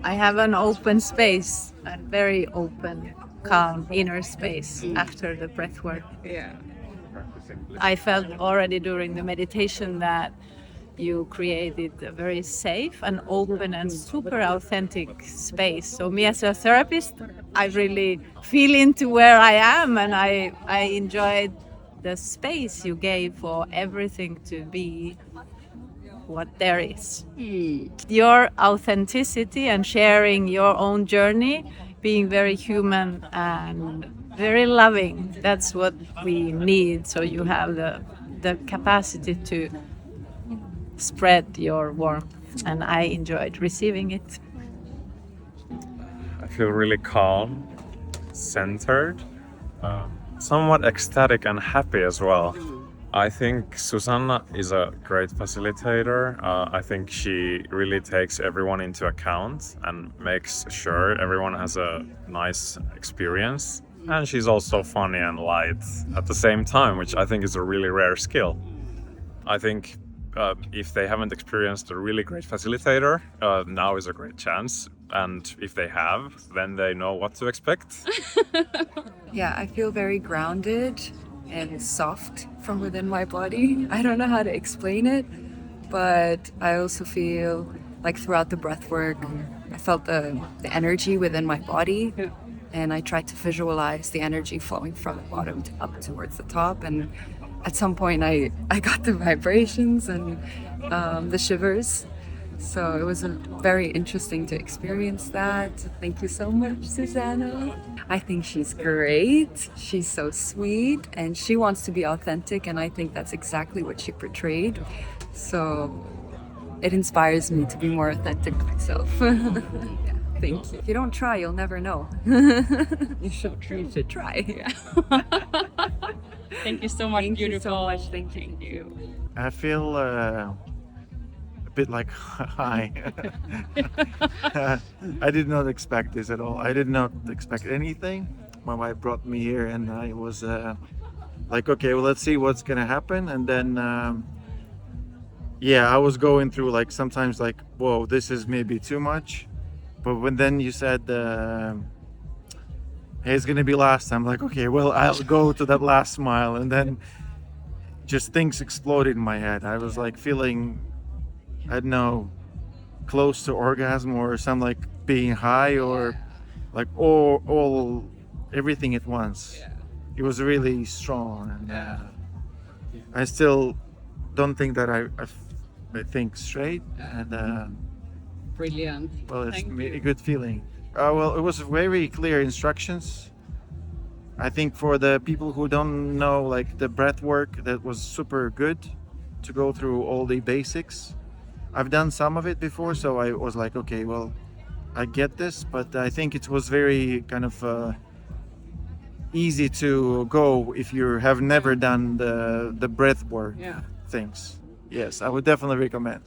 I have an open space, a very open, calm inner space after the breath work. Yeah. I felt already during the meditation that you created a very safe and open and super authentic space. So me as a therapist, I really feel into where I am, and I enjoyed the space you gave for everything to be what there is. Your authenticity and sharing your own journey, being very human and very loving, that's what we need. So you have the capacity to spread your warmth, and I enjoyed receiving it. I feel really calm, centered, somewhat ecstatic and happy as well. I think Susanna is a great facilitator. I think she really takes everyone into account and makes sure everyone has a nice experience. And she's also funny and light at the same time, which I think is a really rare skill. I think if they haven't experienced a really great facilitator, now is a great chance. And if they have, then they know what to expect. Yeah, I feel very grounded and soft from within my body. I don't know how to explain it, but I also feel like throughout the breath work, I felt the energy within my body, and I tried to visualize the energy flowing from the bottom up towards the top. And at some point, I got the vibrations and the shivers. So it was very interesting to experience that. Thank you so much, Susanna. I think she's great. She's so sweet, and she wants to be authentic, and I think that's exactly what she portrayed. So it inspires me to be more authentic myself. Yeah, thank you. If you don't try, you'll never know. You should try. Yeah. Thank you so much. Thank you Beautiful. so much. Thank you. I feel a bit like high. I did not expect this at all. I did not expect anything. My wife brought me here, and I was like, okay, well, let's see what's gonna happen. And then, yeah, I was going through like sometimes like, whoa, this is maybe too much. But when then you said, hey, it's gonna be last time, like, okay, well, I'll go to that last mile. And then just things exploded in my head. I was like feeling, I don't know, close to orgasm, or some like being high, or like all everything at once. It was really strong, and I still don't think that I think straight, and Brilliant. well, it's Thank a you. good feeling. Well, it was very clear instructions. I think for the people who don't know, like the breath work, that was super good to go through all the basics. I've done some of it before, so I was like, okay, well, I get this, but I think it was very kind of easy to go if you have never done the breath work Yeah. things. Yes, I would definitely recommend.